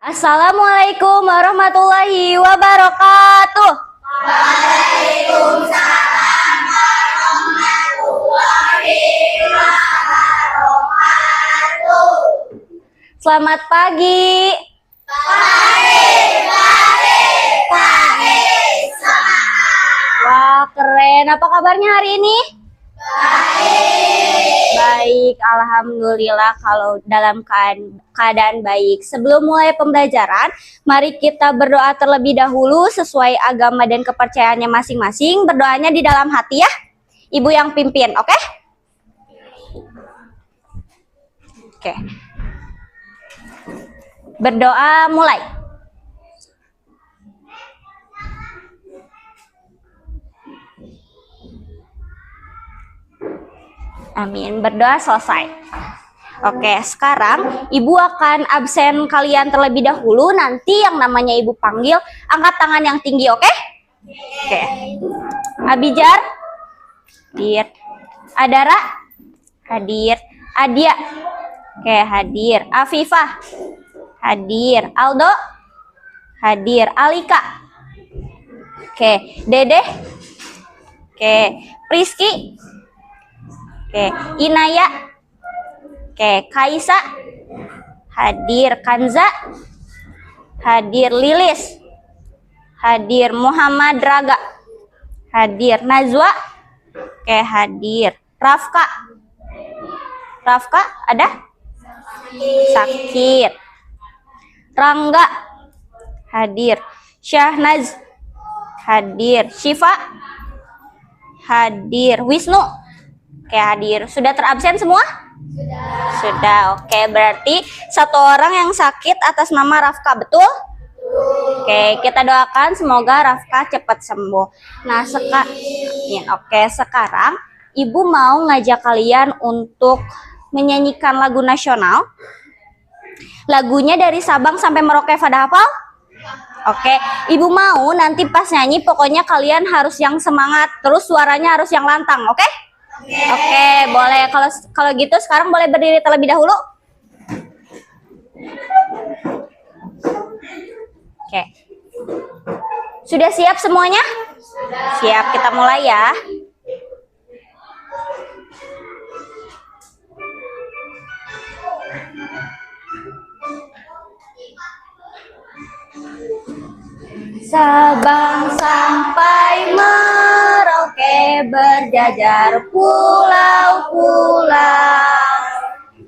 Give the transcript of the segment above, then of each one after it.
Assalamualaikum warahmatullahi wabarakatuh. Waalaikumsalam warahmatullahi wabarakatuh. Selamat pagi. Pagi. Semangat. Wah, keren. Apa kabarnya hari ini? Baik, alhamdulillah kalau dalam keadaan baik. Sebelum mulai pembelajaran, mari kita berdoa terlebih dahulu sesuai agama dan kepercayaannya masing-masing. Berdoanya di dalam hati ya. Ibu yang pimpin, oke? Oke. Berdoa mulai. Amin. Berdoa selesai. Oke, sekarang Ibu akan absen kalian terlebih dahulu. Nanti yang namanya Ibu panggil, angkat tangan yang tinggi, oke? Oke. Abijar? Hadir. Adara? Hadir. Adia? Oke, hadir. Afifah? Hadir. Aldo? Hadir. Alika? Oke. Dede? Oke. Priski? Oke, Inaya. Oke, Kaisa. Hadir. Kanza. Hadir. Lilis. Hadir. Muhammad Raga. Hadir. Najwa. Oke, hadir. Rafka. Rafka ada? Sakit. Rangga. Hadir. Syahnaz. Hadir. Syifa. Hadir. Wisnu. Oke, hadir. Sudah terabsen semua? Sudah. Oke, berarti satu orang yang sakit atas nama Rafka, betul? Oke, kita doakan semoga Rafka cepat sembuh. Nah, sekarang Ibu mau ngajak kalian untuk menyanyikan lagu nasional. Lagunya dari Sabang sampai Merauke, pada hafal? Oke, Ibu mau nanti pas nyanyi pokoknya kalian harus yang semangat, terus suaranya harus yang lantang, oke? Oke, boleh. Kalau gitu sekarang boleh berdiri terlebih dahulu. Oke. Sudah siap semuanya? Siap, kita mulai ya. Sabang sampai Merauke berjajar pulau-pulau,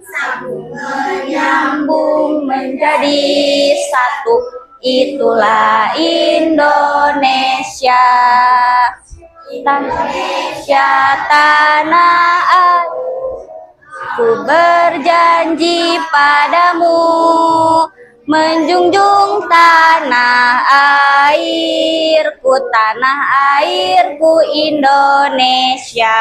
sambung menyambung menjadi satu, itulah Indonesia. Indonesia tanah airku, berjanji padamu menjunjung tanah airku Indonesia.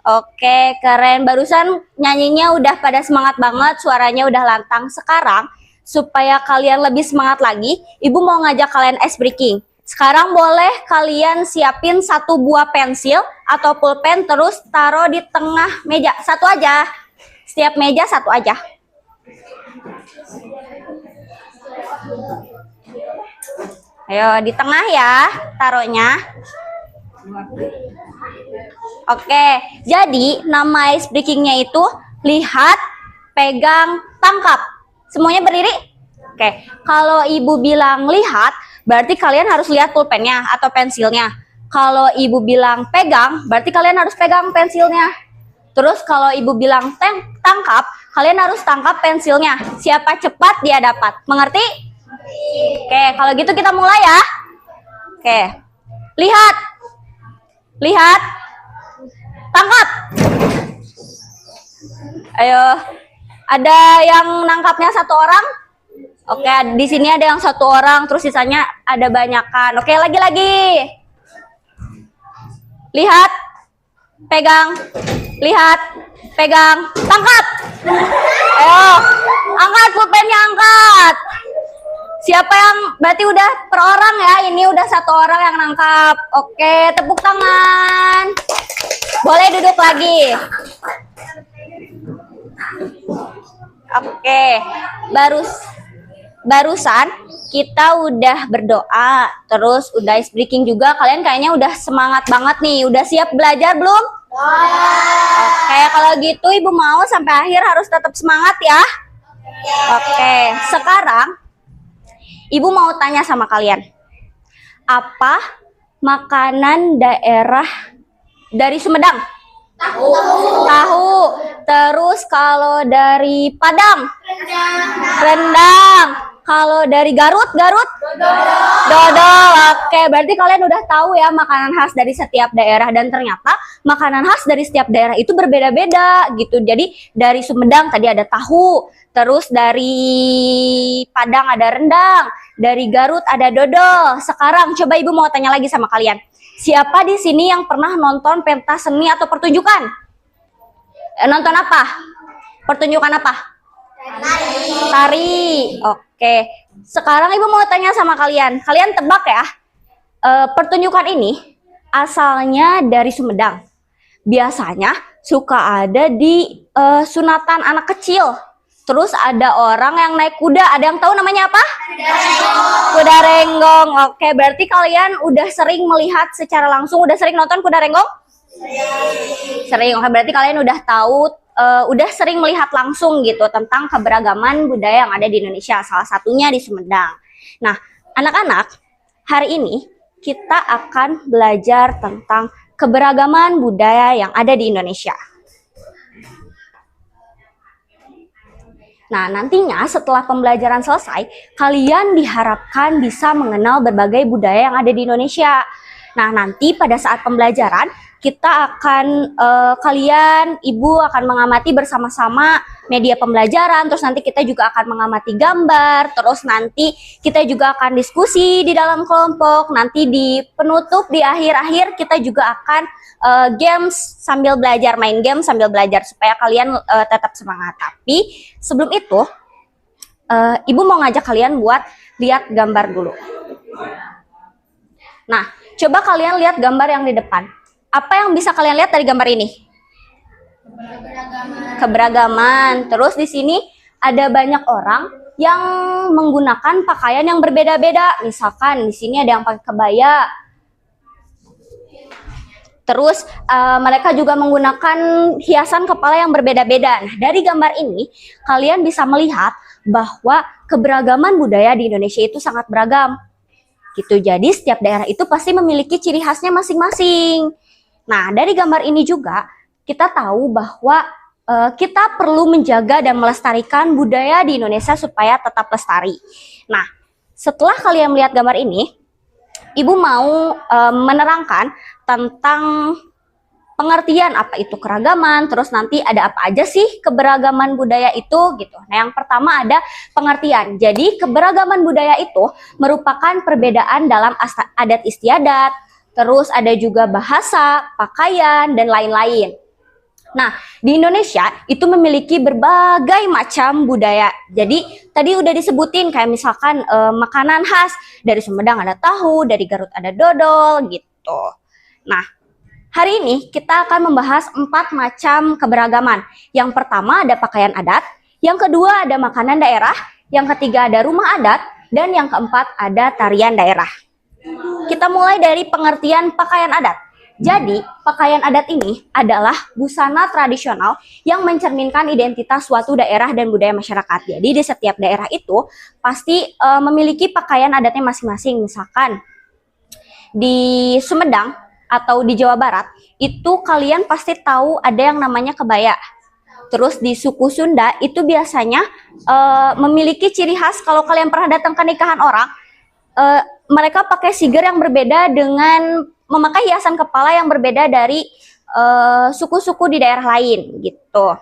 Oke, keren. Barusan nyanyinya udah pada semangat banget, suaranya udah lantang. Sekarang supaya kalian lebih semangat lagi, Ibu mau ngajak kalian ice breaking. Sekarang boleh kalian siapin satu buah pensil atau pulpen, terus taruh di tengah meja. Satu aja. Setiap meja satu aja. Ayo di tengah ya taruhnya. Oke, jadi nama ice breakingnya itu lihat, pegang, tangkap. Semuanya berdiri? Oke, kalau Ibu bilang lihat, berarti kalian harus lihat pulpennya atau pensilnya. Kalau Ibu bilang pegang, berarti kalian harus pegang pensilnya. Terus kalau Ibu bilang tangkap, kalian harus tangkap pensilnya. Siapa cepat dia dapat. Mengerti? Oke, kalau gitu kita mulai ya. Oke. Lihat. Lihat. Tangkap. Ayo. Ada yang nangkapnya satu orang? Oke, di sini ada yang satu orang, terus sisanya ada banyakan. Oke, lagi-lagi. Lihat. Pegang. Lihat, pegang, tangkap. Ayo, angkat pulpennya, angkat. Siapa yang berarti udah per orang ya? Ini udah satu orang yang nangkap. Oke, tepuk tangan. Boleh duduk lagi. Oke, barusan kita udah berdoa, terus udah ice breaking juga. Kalian kayaknya udah semangat banget nih. Udah siap belajar belum? Oke, kalau gitu Ibu mau sampai akhir harus tetap semangat ya. Oke, sekarang Ibu mau tanya sama kalian. Apa makanan daerah dari Sumedang? Tahu. Terus kalau dari Padang? Rendang. Kalau dari Garut? Dodol. Oke, berarti kalian udah tahu ya makanan khas dari setiap daerah, dan ternyata makanan khas dari setiap daerah itu berbeda-beda gitu. Jadi dari Sumedang tadi ada tahu, terus dari Padang ada rendang, dari Garut ada dodol. Sekarang coba Ibu mau tanya lagi sama kalian. Siapa di sini yang pernah nonton pentas seni atau pertunjukan? Nonton apa? Pertunjukan apa? Tari. Oke. Sekarang Ibu mau tanya sama kalian. Kalian tebak ya. Pertunjukan ini asalnya dari Sumedang. Biasanya suka ada di sunatan anak kecil. Terus ada orang yang naik kuda. Ada yang tahu namanya apa? Kuda renggong. Oke, berarti kalian udah sering melihat secara langsung. Udah sering nonton kuda renggong? Sering. Oke, berarti kalian udah tahu, udah sering melihat langsung gitu tentang keberagaman budaya yang ada di Indonesia. Salah satunya di Sumedang. Nah, anak-anak, hari ini kita akan belajar tentang keberagaman budaya yang ada di Indonesia. Nah, nantinya setelah pembelajaran selesai, kalian diharapkan bisa mengenal berbagai budaya yang ada di Indonesia. Nah, nanti pada saat pembelajaran, kita akan, Ibu akan mengamati bersama-sama media pembelajaran, terus nanti kita juga akan mengamati gambar, terus nanti kita juga akan diskusi di dalam kelompok, nanti di penutup, di akhir-akhir kita juga akan games sambil belajar, main game sambil belajar, supaya kalian tetap semangat. Tapi sebelum itu, Ibu mau ngajak kalian buat lihat gambar dulu. Nah, coba kalian lihat gambar yang di depan. Apa yang bisa kalian lihat dari gambar ini? Keberagaman. Terus di sini ada banyak orang yang menggunakan pakaian yang berbeda-beda. Misalkan di sini ada yang pakai kebaya. Terus mereka juga menggunakan hiasan kepala yang berbeda-beda. Nah, dari gambar ini kalian bisa melihat bahwa keberagaman budaya di Indonesia itu sangat beragam. Gitu. Jadi setiap daerah itu pasti memiliki ciri khasnya masing-masing. Nah, dari gambar ini juga kita tahu bahwa kita perlu menjaga dan melestarikan budaya di Indonesia supaya tetap lestari. Nah, setelah kalian melihat gambar ini, Ibu mau menerangkan tentang pengertian apa itu keragaman, terus nanti ada apa aja sih keberagaman budaya itu gitu. Nah, yang pertama ada pengertian. Jadi keberagaman budaya itu merupakan perbedaan dalam adat istiadat, terus ada juga bahasa, pakaian, dan lain-lain. Nah, di Indonesia itu memiliki berbagai macam budaya. Jadi tadi udah disebutin kayak misalkan makanan khas dari Sumedang ada tahu, dari Garut ada dodol gitu. Nah, hari ini kita akan membahas 4 macam keberagaman. Yang pertama ada pakaian adat, yang kedua ada makanan daerah, yang ketiga ada rumah adat, dan yang keempat ada tarian daerah. Kita mulai dari pengertian pakaian adat. Jadi, pakaian adat ini adalah busana tradisional yang mencerminkan identitas suatu daerah dan budaya masyarakat. Jadi, di setiap daerah itu pasti memiliki pakaian adatnya masing-masing. Misalkan di Sumedang atau di Jawa Barat, itu kalian pasti tahu ada yang namanya kebaya. Terus di suku Sunda itu biasanya memiliki ciri khas. Kalau kalian pernah datang ke nikahan orang, mereka pakai siger yang berbeda dengan memakai hiasan kepala yang berbeda dari suku-suku di daerah lain gitu.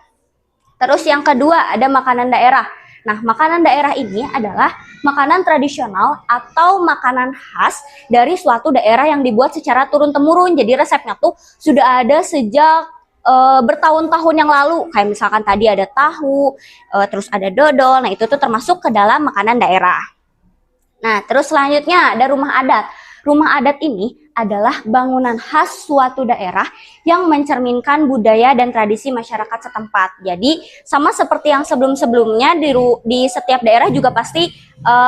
Terus yang kedua ada makanan daerah. Nah, makanan daerah ini adalah makanan tradisional atau makanan khas dari suatu daerah yang dibuat secara turun-temurun. Jadi resepnya tuh sudah ada sejak bertahun-tahun yang lalu. Kayak misalkan tadi ada tahu, terus ada dodol. Nah, itu tuh termasuk ke dalam makanan daerah. Nah, terus selanjutnya ada rumah adat. Rumah adat ini adalah bangunan khas suatu daerah yang mencerminkan budaya dan tradisi masyarakat setempat. Jadi sama seperti yang sebelum-sebelumnya di setiap daerah juga pasti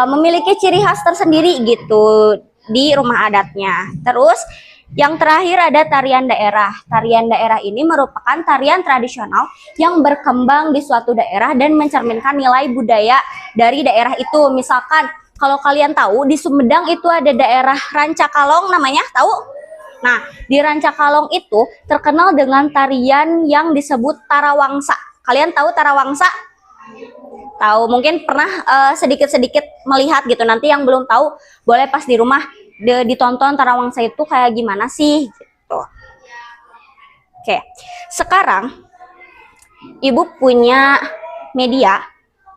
memiliki ciri khas tersendiri gitu di rumah adatnya. Terus yang terakhir ada tarian daerah. Tarian daerah ini merupakan tarian tradisional yang berkembang di suatu daerah dan mencerminkan nilai budaya dari daerah itu. Misalkan kalau kalian tahu di Sumedang itu ada daerah Rancakalong namanya, tahu? Nah, di Rancakalong itu terkenal dengan tarian yang disebut Tarawangsa. Kalian tahu Tarawangsa? Tahu, mungkin pernah sedikit-sedikit melihat gitu. Nanti yang belum tahu boleh pas di rumah ditonton Tarawangsa itu kayak gimana sih gitu. Oke. Sekarang Ibu punya media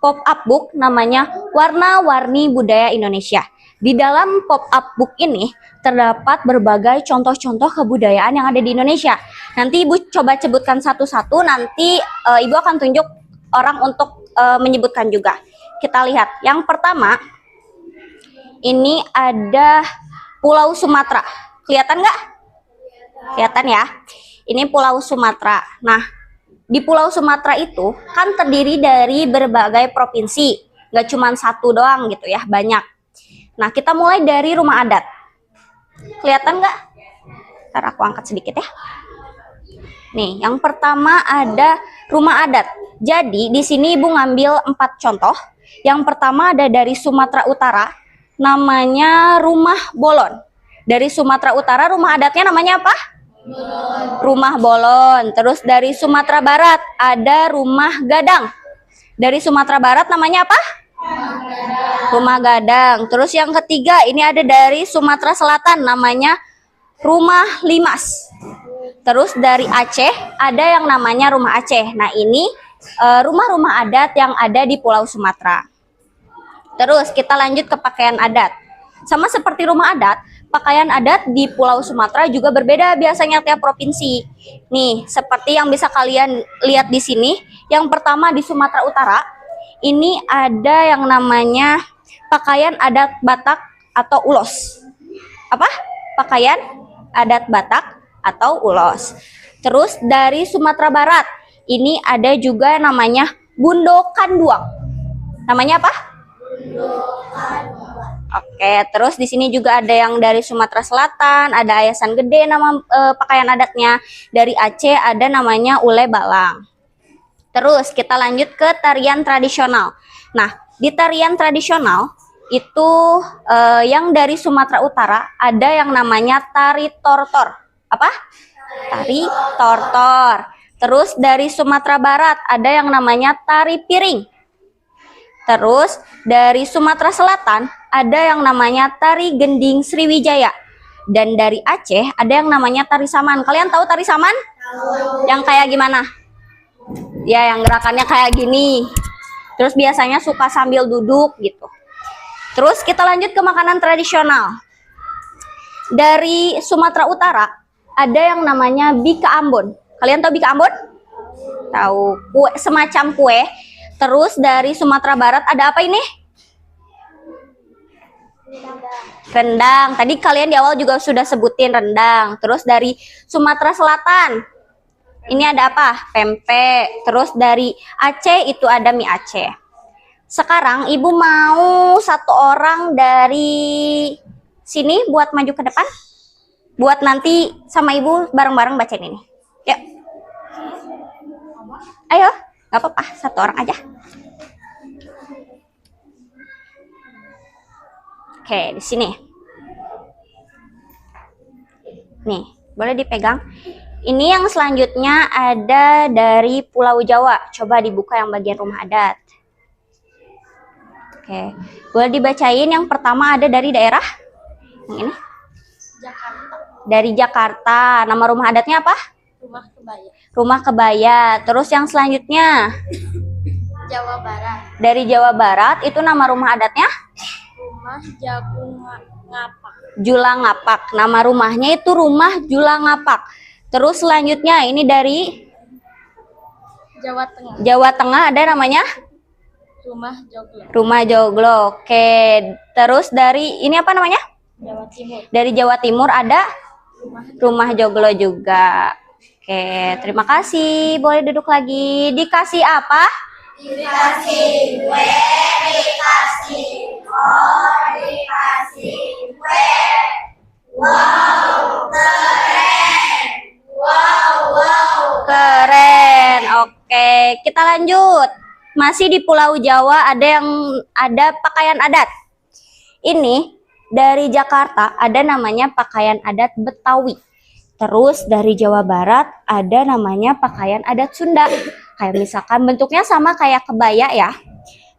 pop-up book namanya Warna-Warni Budaya Indonesia. Di dalam pop-up book ini terdapat berbagai contoh-contoh kebudayaan yang ada di Indonesia. Nanti Ibu coba sebutkan satu-satu, nanti Ibu akan tunjuk orang untuk menyebutkan juga. Kita lihat. Yang pertama, ini ada Pulau Sumatera. Kelihatan nggak? Kelihatan ya? Ini Pulau Sumatera. Nah, di Pulau Sumatera itu kan terdiri dari berbagai provinsi, nggak cuma satu doang gitu ya, banyak. Nah, kita mulai dari rumah adat. Kelihatan nggak? Ntar aku angkat sedikit ya. Nih, yang pertama ada rumah adat. Jadi di sini Ibu ngambil 4 contoh. Yang pertama ada dari Sumatera Utara, namanya Rumah Bolon. Dari Sumatera Utara rumah adatnya namanya apa? Rumah Bolon. Terus dari Sumatera Barat ada Rumah Gadang. Dari Sumatera Barat namanya apa? Rumah Gadang. Terus yang ketiga ini ada dari Sumatera Selatan namanya Rumah Limas. Terus dari Aceh ada yang namanya Rumah Aceh. Nah, ini rumah-rumah adat yang ada di Pulau Sumatera. Terus kita lanjut ke pakaian adat. Sama seperti rumah adat, pakaian adat di Pulau Sumatera juga berbeda biasanya tiap provinsi. Nih, seperti yang bisa kalian lihat di sini. Yang pertama di Sumatera Utara, ini ada yang namanya pakaian adat Batak atau Ulos. Apa? Pakaian adat Batak atau Ulos. Terus dari Sumatera Barat, ini ada juga yang namanya Bundo Kanduang. Namanya apa? Oke, terus di sini juga ada yang dari Sumatera Selatan, ada Ayasan Gede nama pakaian adatnya. Dari Aceh ada namanya Ule Balang. Terus kita lanjut ke tarian tradisional. Nah, di tarian tradisional itu yang dari Sumatera Utara ada yang namanya tari tortor. Apa? Tari tortor. Terus dari Sumatera Barat ada yang namanya tari piring. Terus dari Sumatera Selatan ada yang namanya tari gending Sriwijaya. Dan dari Aceh ada yang namanya tari saman. Kalian tahu tari saman? Tahu. Yang kayak gimana? Ya, yang gerakannya kayak gini. Terus biasanya suka sambil duduk gitu. Terus kita lanjut ke makanan tradisional. Dari Sumatera Utara ada yang namanya bika ambon. Kalian tahu bika ambon? Tahu, kue, semacam kue. Terus dari Sumatera Barat ada apa ini? Rendang. Tadi kalian di awal juga sudah sebutin rendang. Terus dari Sumatera Selatan, ini ada apa? Pempek. Terus dari Aceh itu ada mie Aceh. Sekarang Ibu mau satu orang dari sini buat maju ke depan. Buat nanti sama Ibu bareng-bareng bacain ini. Yuk. Ayo. Gak apa-apa, satu orang aja. Oke, di sini. Nih, boleh dipegang. Ini yang selanjutnya ada dari Pulau Jawa. Coba dibuka yang bagian rumah adat. Oke, boleh dibacain. Yang pertama ada dari daerah yang ini. Jakarta. Dari Jakarta. Nama rumah adatnya apa? Rumah Kebaya. Rumah Kebaya. Terus yang selanjutnya Jawa Barat. dari Jawa Barat itu nama rumah adatnya Rumah Jagung Ngapak. Julangapak. Nama rumahnya itu Rumah Julangapak. Terus selanjutnya ini dari Jawa Tengah. Jawa Tengah ada namanya Rumah Joglo. Rumah Joglo. Oke. Terus dari ini apa namanya? Jawa Timur. Dari Jawa Timur ada Rumah rumah joglo juga. Oke, terima kasih. Boleh duduk lagi. Dikasih apa? Keren. Oke, kita lanjut. Masih di Pulau Jawa ada pakaian adat. Ini dari Jakarta ada namanya pakaian adat Betawi. Terus dari Jawa Barat ada namanya pakaian adat Sunda. Kayak misalkan bentuknya sama kayak kebaya ya.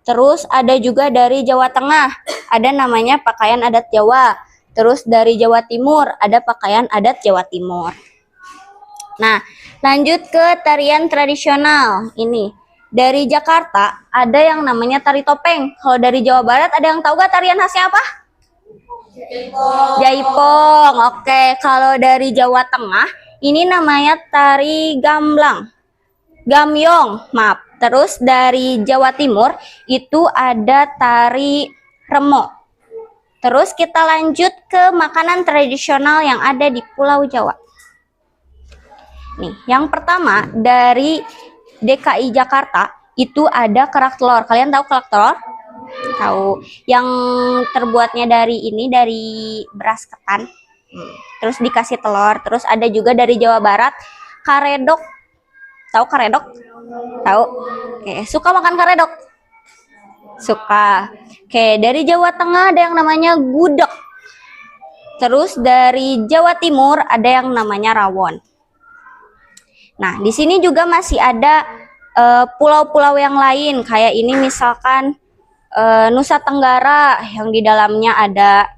Terus ada juga dari Jawa Tengah, ada namanya pakaian adat Jawa. Terus dari Jawa Timur ada pakaian adat Jawa Timur. Nah, lanjut ke tarian tradisional. Ini dari Jakarta ada yang namanya tari topeng. Kalau dari Jawa Barat ada yang tahu gak tarian khasnya apa? Jaipong. Oke, kalau dari Jawa Tengah ini namanya tari gamblang. Gamyong, maaf. Terus dari Jawa Timur itu ada tari remo. Terus kita lanjut ke makanan tradisional yang ada di Pulau Jawa. Nih, yang pertama dari DKI Jakarta itu ada kerak telur. Kalian tahu kerak telur? Tahu. Yang terbuatnya dari beras ketan. Terus dikasih telur. Terus ada juga dari Jawa Barat karedok. Tahu karedok? Tahu. Oke, suka makan karedok? Suka. Oke, dari Jawa Tengah ada yang namanya gudeg. Terus dari Jawa Timur ada yang namanya rawon. Nah, di sini juga masih ada pulau-pulau yang lain. Kayak ini misalkan Nusa Tenggara yang di dalamnya ada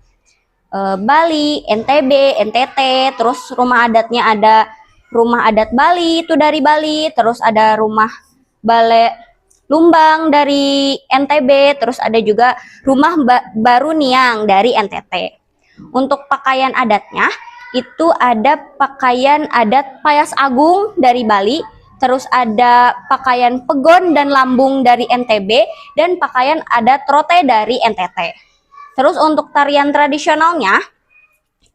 Bali, NTB, NTT. Terus rumah adatnya ada rumah adat Bali itu dari Bali, terus ada rumah Balai Lumbang dari NTB, terus ada juga rumah Baru Niang dari NTT. Untuk pakaian adatnya itu ada pakaian adat Payas Agung dari Bali, terus ada pakaian Pegon dan Lambung dari NTB, dan pakaian adat Rote dari NTT. Terus untuk tarian tradisionalnya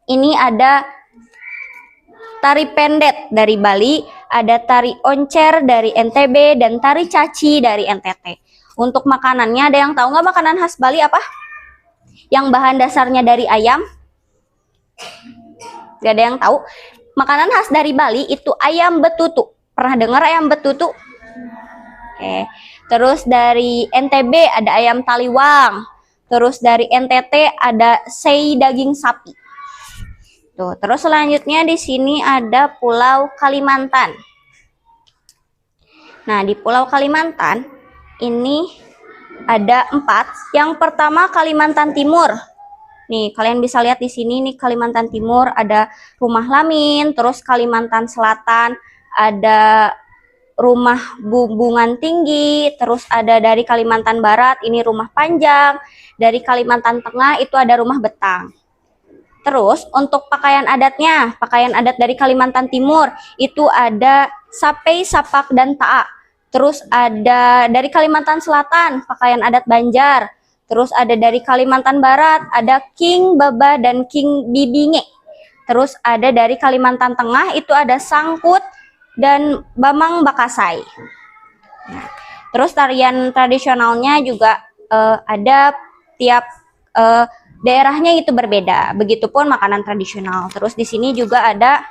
ini ada tari pendet dari Bali, ada tari oncer dari NTB, dan tari caci dari NTT. Untuk makanannya, ada yang tahu nggak makanan khas Bali apa? Yang bahan dasarnya dari ayam? Gak ada yang tahu. Makanan khas dari Bali itu ayam betutu. Pernah dengar ayam betutu? Oke. Terus dari NTB ada ayam taliwang. Terus dari NTT ada sei daging sapi. Tuh, terus selanjutnya di sini ada Pulau Kalimantan. Nah, di Pulau Kalimantan ini ada 4. Yang pertama Kalimantan Timur. Nih, kalian bisa lihat di sini nih Kalimantan Timur ada Rumah Lamin, terus Kalimantan Selatan ada Rumah Bumbungan Tinggi, terus ada dari Kalimantan Barat ini Rumah Panjang, dari Kalimantan Tengah itu ada Rumah Betang. Terus untuk pakaian adatnya, pakaian adat dari Kalimantan Timur itu ada Sapei, Sapak, dan Ta'a. Terus ada dari Kalimantan Selatan, pakaian adat Banjar. Terus ada dari Kalimantan Barat, ada King Baba dan King Bibinge. Terus ada dari Kalimantan Tengah itu ada Sangkut dan Bamang Bakasai. Nah, terus tarian tradisionalnya juga ada tiap daerahnya itu berbeda. Begitupun makanan tradisional. Terus di sini juga ada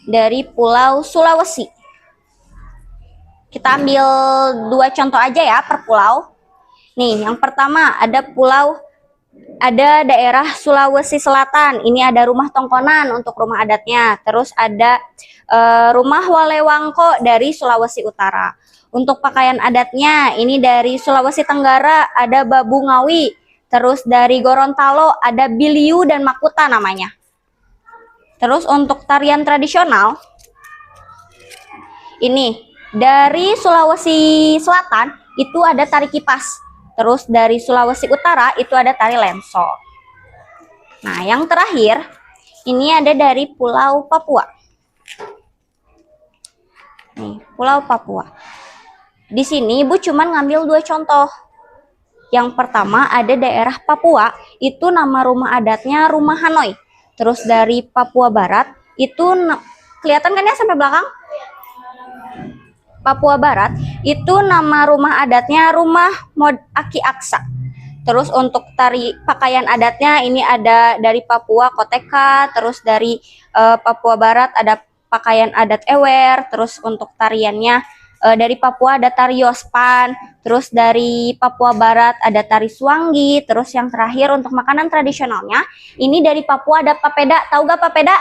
dari Pulau Sulawesi. Kita ambil 2 contoh aja ya per pulau. Nih, yang pertama ada daerah Sulawesi Selatan. Ini ada rumah tongkonan untuk rumah adatnya. Terus ada rumah Walewangko dari Sulawesi Utara. Untuk pakaian adatnya ini dari Sulawesi Tenggara ada Babu Ngawi. Terus dari Gorontalo ada Biliu dan Makuta namanya. Terus untuk tarian tradisional, ini dari Sulawesi Selatan itu ada tari kipas. Terus dari Sulawesi Utara itu ada tari lenso. Nah, yang terakhir, ini ada dari Pulau Papua. Nih, Pulau Papua. Di sini Ibu cuman ngambil 2 contoh. Yang pertama ada daerah Papua, itu nama rumah adatnya Rumah Hanoi. Terus dari Papua Barat, itu kelihatan kan ya sampai belakang? Papua Barat, itu nama rumah adatnya Rumah Mod Aki Aksa. Terus untuk tari pakaian adatnya ini ada dari Papua Koteka, terus dari Papua Barat ada pakaian adat Ewer, terus untuk tariannya dari Papua ada tari Yospan, terus dari Papua Barat ada tari Suanggi, terus yang terakhir untuk makanan tradisionalnya ini dari Papua ada papeda, tahu gak papeda?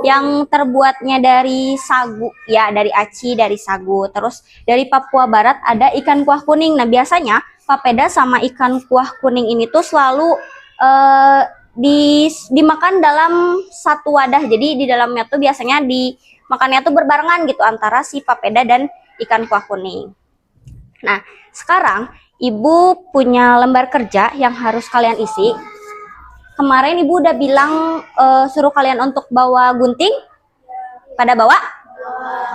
Yang terbuatnya dari sagu, ya dari aci, dari sagu. Terus dari Papua Barat ada ikan kuah kuning. Nah biasanya papeda sama ikan kuah kuning ini tuh selalu dimakan dalam satu wadah. Jadi di dalamnya tuh biasanya dimakannya tuh berbarengan gitu antara si papeda dan ikan kuah kuning. Nah sekarang ibu punya lembar kerja yang harus kalian isi. Kemarin ibu udah bilang suruh kalian untuk bawa gunting. Pada bawa?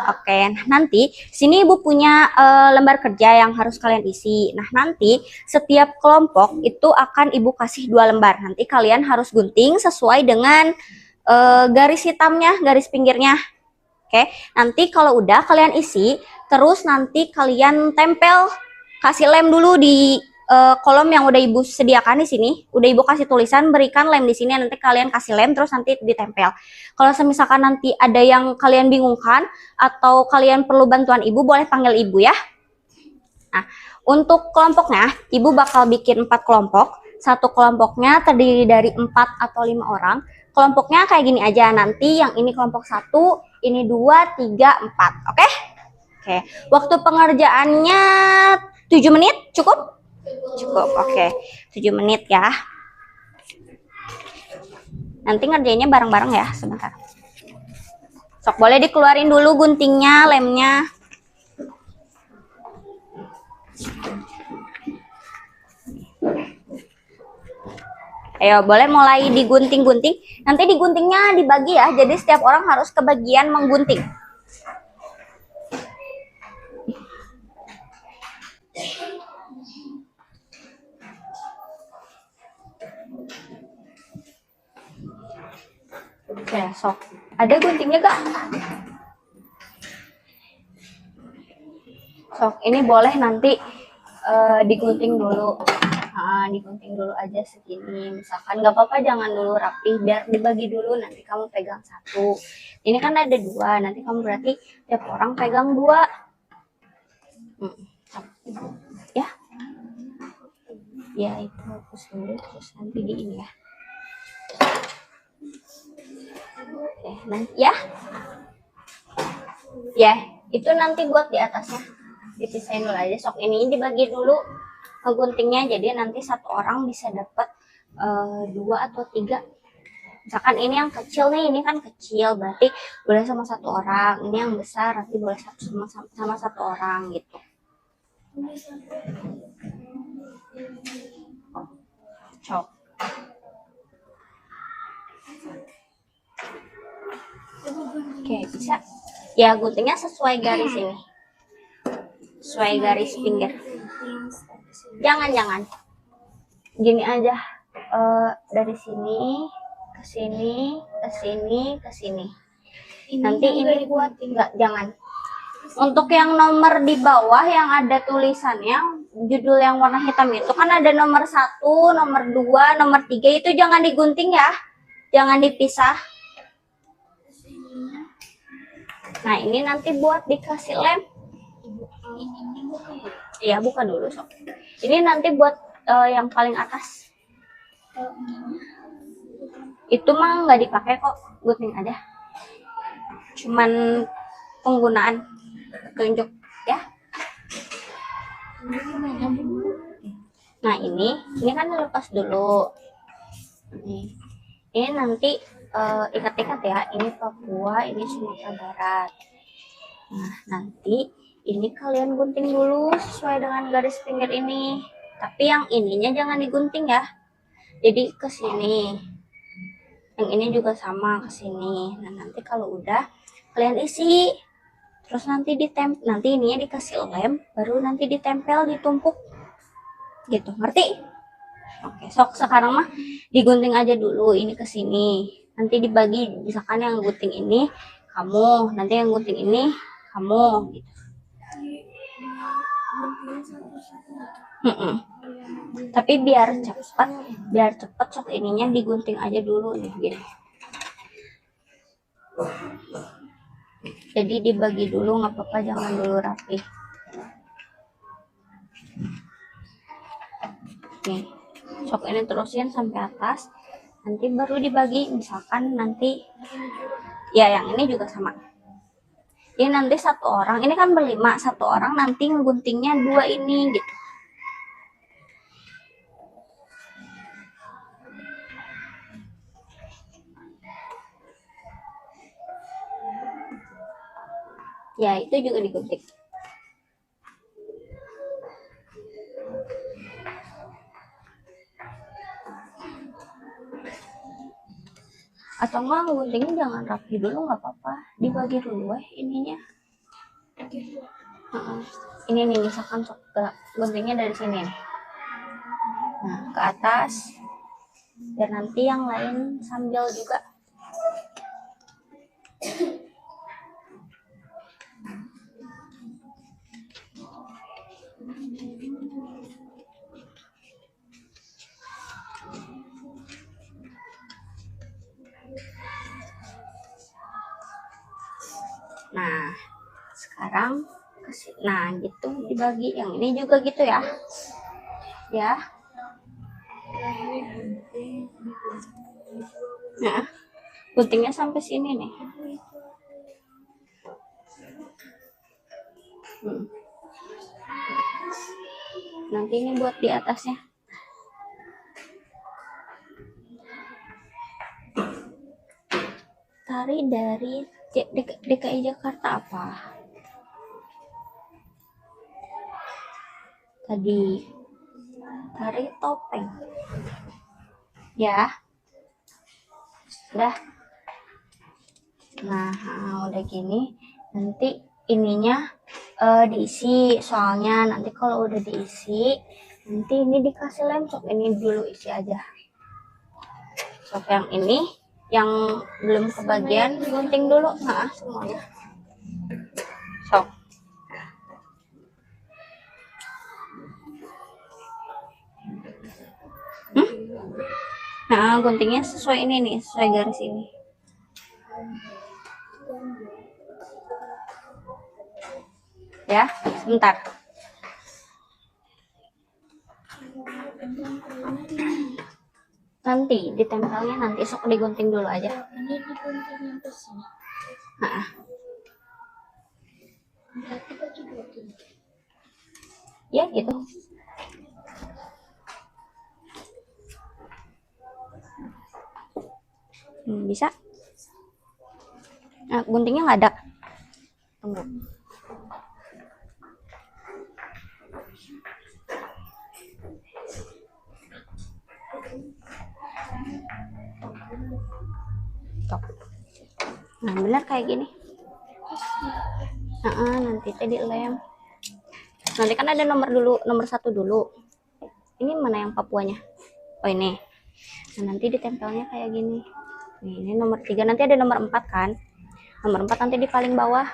Oke, nanti sini ibu punya lembar kerja yang harus kalian isi. Nah nanti setiap kelompok itu akan ibu kasih 2 lembar. Nanti kalian harus gunting sesuai dengan garis hitamnya, garis pinggirnya. Oke, nanti kalau udah kalian isi, terus nanti kalian tempel, kasih lem dulu di kolom yang udah ibu sediakan di sini. Udah ibu kasih tulisan berikan lem di sini, nanti kalian kasih lem terus nanti ditempel. Kalau misalkan nanti ada yang kalian bingungkan atau kalian perlu bantuan ibu, boleh panggil ibu ya. Nah, untuk kelompoknya ibu bakal bikin 4 kelompok. Satu kelompoknya terdiri dari 4 atau 5 orang. Kelompoknya kayak gini aja. Nanti yang ini kelompok 1, ini 2, 3, 4. Oke? Oke. Waktu pengerjaannya 7 menit cukup? Cukup, oke. 7 menit ya. Nanti ngerjainnya bareng-bareng ya, sebentar. Sok boleh dikeluarin dulu guntingnya, lemnya. Ayo, boleh mulai digunting-gunting. Nanti diguntingnya dibagi ya, jadi setiap orang harus kebagian menggunting. Oke, sok. Ada guntingnya gak? Sok, ini boleh nanti digunting dulu. Digunting dulu aja segini. Misalkan gak apa-apa, jangan dulu rapi. Biar dibagi dulu, nanti kamu pegang 1. Ini kan ada 2, nanti kamu berarti tiap orang pegang 2. Ya. Ya, itu hapus dulu, terus nanti di ini ya. Oke, nanti ya. Ya, itu nanti buat di atasnya. Dipisahin dulu aja. Sok ini dibagi dulu guntingnya, jadi nanti 1 orang bisa dapat 2 atau 3. Misalkan ini yang kecil nih, ini kan kecil, berarti boleh sama 1 orang. Ini yang besar, nanti boleh sama 1 orang gitu. Cok. Oke, bisa. Ya, guntingnya sesuai garis ini. Sesuai garis pinggir. Jangan. Gini aja. Dari sini ke sini, ke sini, ke sini. Nanti ini buat enggak, jangan. Untuk yang nomor di bawah yang ada tulisannya, judul yang warna hitam itu kan ada nomor 1, nomor 2, nomor 3, itu jangan digunting ya. Jangan dipisah. Nah, ini nanti buat dikasih lem. Iya, buka dulu sob. Ini nanti buat yang paling atas. Itu mah nggak dipakai kok, gunting aja. Cuman penggunaan tunjuk ya. Nah, ini kan lepas dulu. Ini nanti ikat-ikat ya. Ini Papua, ini Sumatera Barat. Nah, nanti ini kalian gunting dulu sesuai dengan garis pinggir ini. Tapi yang ininya jangan digunting ya. Jadi ke sini. Yang ini juga sama ke sini. Nah, nanti kalau udah kalian isi. Terus nanti ininya dikasih lem, baru nanti ditempel, ditumpuk. gitu, ngerti? Oke, sok sekarang mah digunting aja dulu ini ke sini. Nanti dibagi, misalkan yang gunting ini kamu, nanti yang gunting ini kamu gitu. Mm-mm. Tapi biar cepat sok ininya digunting aja dulu nih gini. Jadi dibagi dulu nggak apa-apa, jangan dulu rapi. Nih, sok ini terusin sampai atas. Nanti baru dibagi, misalkan nanti ya yang ini juga sama. Ini nanti satu orang, ini kan berlima, satu orang nanti ngeguntingnya dua ini gitu. Ya itu juga digunting. Atau enggak guntingnya jangan rapi dulu, nggak apa-apa, dibagi dulu ininya. Ini nih misalkan guntingnya dari sini nih. Nah ke atas, biar nanti yang lain sambil juga. Nah sekarang nah gitu dibagi, yang ini juga gitu ya. Nah guntingnya sampai sini nih. Nanti ini buat di atasnya. Tari dari DKI Jakarta apa? Tadi tari topeng. Ya. Udah. Nah, udah gini. Nanti ininya diisi, soalnya nanti kalau udah diisi, nanti ini dikasih lem, sok ini dulu isi aja. Sok yang ini yang belum kebagian gunting dulu, semuanya. Sok. Nah, guntingnya sesuai ini nih, sesuai garis ini. Ya, sebentar. Nanti ditempelnya nanti, sok digunting dulu aja. Ini digunting yang ke sini. Berarti baju dua gini. Ya gitu. Bisa. Nah, guntingnya nggak ada. Tunggu. Nah benar kayak gini. Nanti tadi lem. Nanti kan ada nomor 1 dulu. Ini mana yang Papuanya? Oh ini. Nah, nanti ditempelnya kayak gini. Nih, ini nomor 3. Nanti ada nomor 4 kan? Nomor 4 nanti di paling bawah.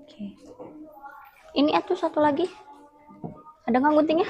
Oke. Ini atuh satu lagi. Ada nggak guntingnya?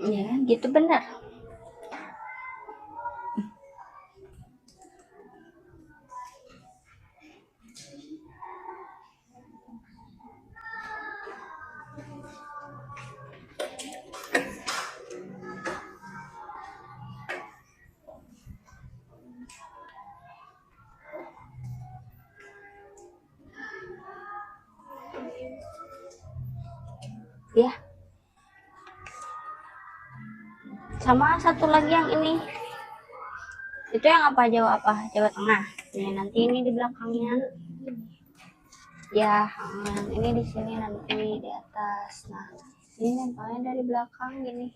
Ya, gitu benar. Ya. Sama satu lagi yang ini. Itu yang apa? Jawa apa? Jawa Tengah. Nih, nanti ini di belakangnya. Ya, ini di sini nanti di atas. Nah, ini nempelnya dari belakang gini.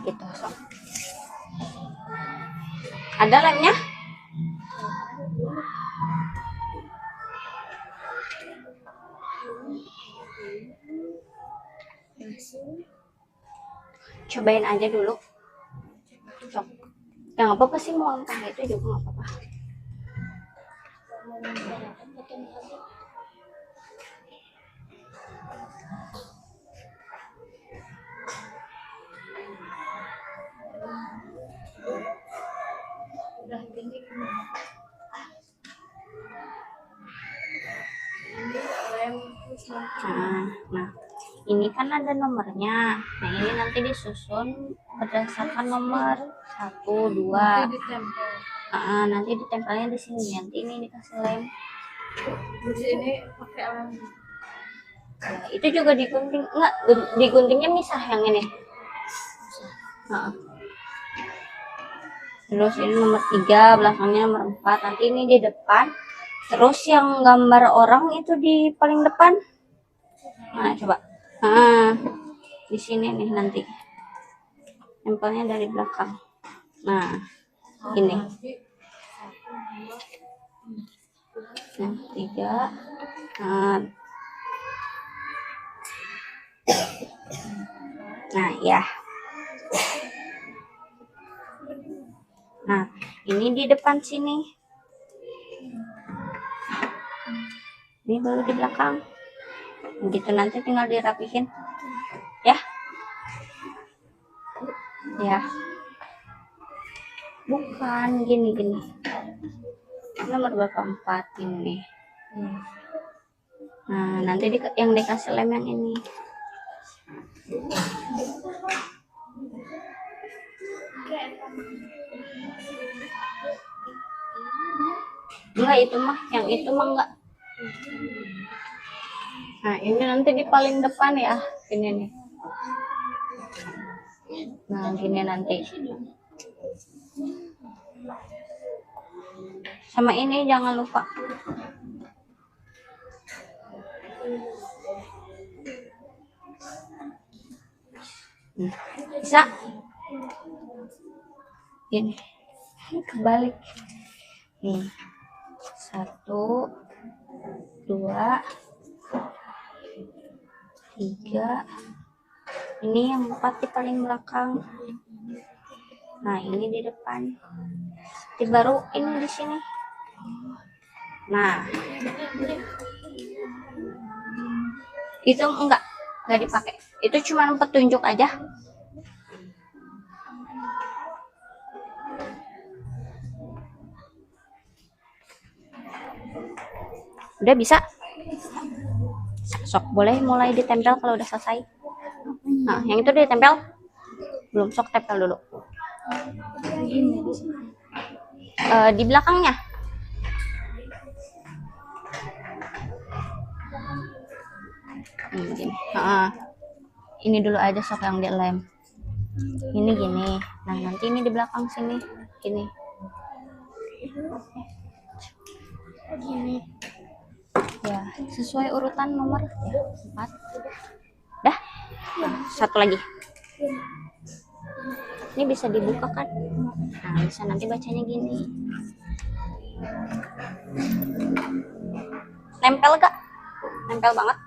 Gitu, sok. Ada lemnya? Cobain aja dulu. Sok. Ya nggak apa-apa sih, mau angkat itu juga nggak apa-apa. Nah, ini kan ada nomornya. Nah, ini nanti disusun berdasarkan nomor 1, 2. Nanti ditempelnya di sini. Nanti ini dikasih lem. Di sini pakai lem. Nah, itu juga digunting, enggak, diguntingnya misah yang ini. Terus ini nomor 3, belakangnya nomor 4. Nanti ini di depan. Terus yang gambar orang itu di paling depan. Nah, coba. Di sini nih nanti. Tempelnya dari belakang. Nah, ini. Yang 3. Nah, ya. Nah, ini di depan sini. Ini baru di belakang. Gitu, nanti tinggal dirapihin. Ya. Ya. Bukan, gini. Nomor berapa? 4 ini. Nah, nanti yang dikasih lem yang ini. Enggak, itu mah, yang itu mah enggak. Nah, ini nanti di paling depan ya. Ini nih. Nah, gini nanti. Sama ini jangan lupa. Bisa. Ini. Kebalik. Nih. 1, 2, 3. Ini yang 4 di paling belakang. Nah, ini di depan. Di baru ini di sini. Nah, itu enggak dipakai. Itu cuma petunjuk aja. Udah bisa? Sok, boleh mulai ditempel kalau udah selesai. Nah, yang itu udah ditempel? Belum, sok tempel dulu. Di belakangnya. Gini. Ini dulu aja sok yang di lem. Ini gini. Nah, nanti ini di belakang sini. Gini. Ya, sesuai urutan nomor ya, 4. Dah. Nah, satu lagi. Ini bisa dibuka kan? Nah, bisa nanti bacanya gini. Nempel gak? Nempel banget.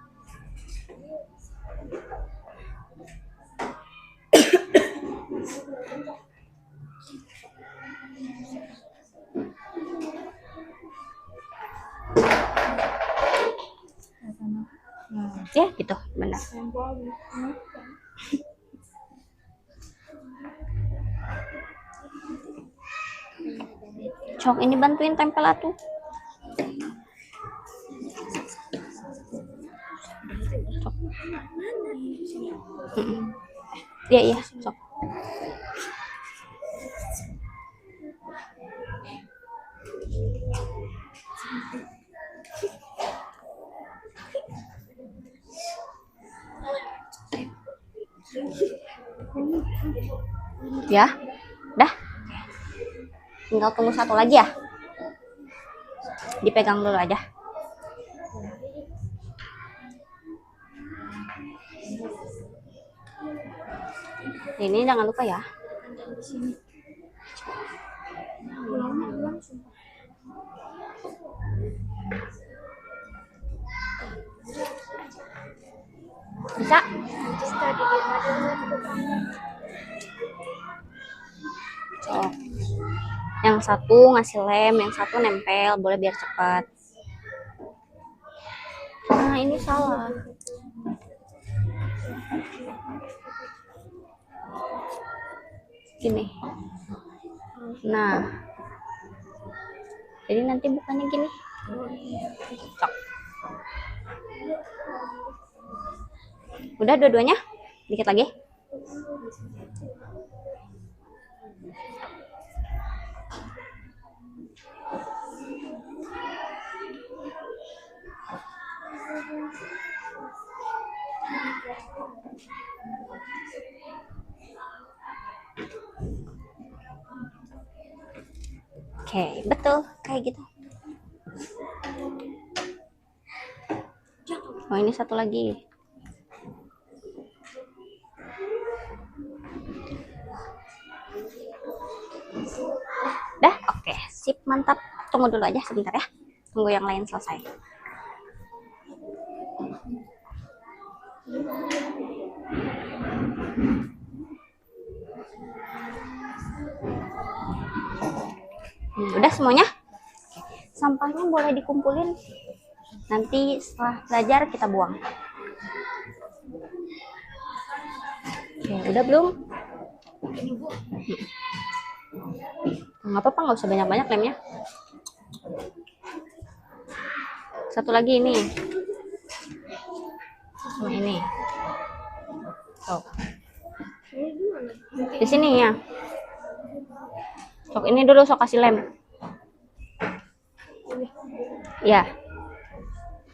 Ya gitu, benar. Cok, ini bantuin tempel atuh. Cok. Iya, cok. Ya, dah. Tinggal tunggu satu lagi ya. Dipegang dulu aja. Ini jangan lupa ya. Bisa? Oh. Yang satu ngasih lem, yang satu nempel, boleh biar cepat. Nah, ini salah. Gini. Nah. Jadi nanti bukannya gini. Cok. Udah dua-duanya? Dikit lagi. Oke, betul. Kayak gitu. Oh, ini satu lagi. Dah, oke. Sip, mantap. Tunggu dulu aja sebentar ya. Tunggu yang lain selesai. Udah semuanya? Sampahnya boleh dikumpulin. Nanti setelah belajar kita buang. Oke, udah belum? Nggak apa-apa, nggak usah banyak-banyak lemnya. Satu lagi ini. Sama ini. Sok. Di sini ya. Sok ini dulu, sok kasih lem. Ya.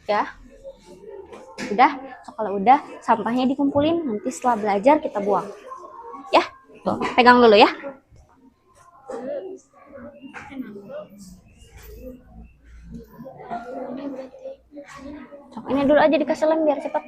Ya. Udah, so, kalau udah sampahnya dikumpulin, nanti setelah belajar kita buang. Ya. Tuh, pegang dulu ya. Sok ini dulu aja dikasih lem biar cepat.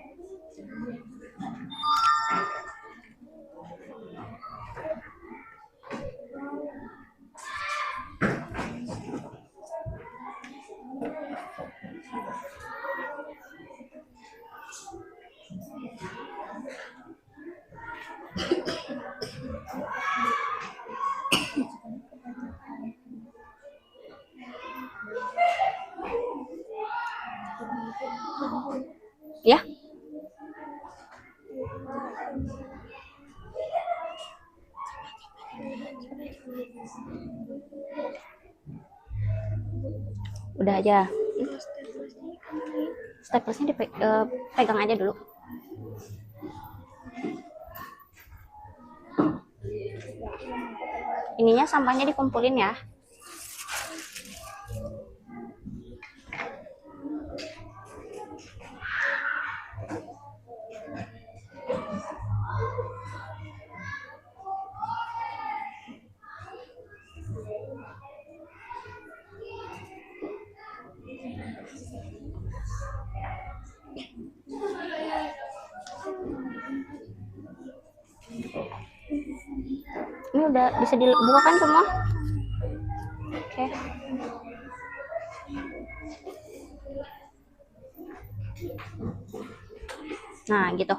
Ya. Udah aja. Staplesnya dipegang aja dulu. Ininya sampahnya dikumpulin ya. Ini udah bisa dibuka kan semua? Oke. Nah, gitu.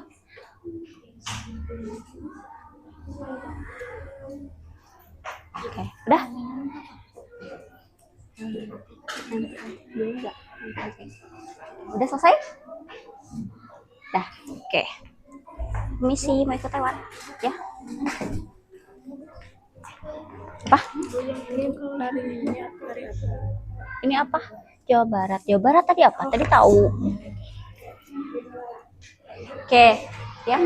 Oke, udah. Udah selesai? Dah, oke. Misi mau ikut lewat ya? Apa? Ini apa? Jawa Barat. Jawa Barat tadi apa? Tadi tahu. Oke, ya.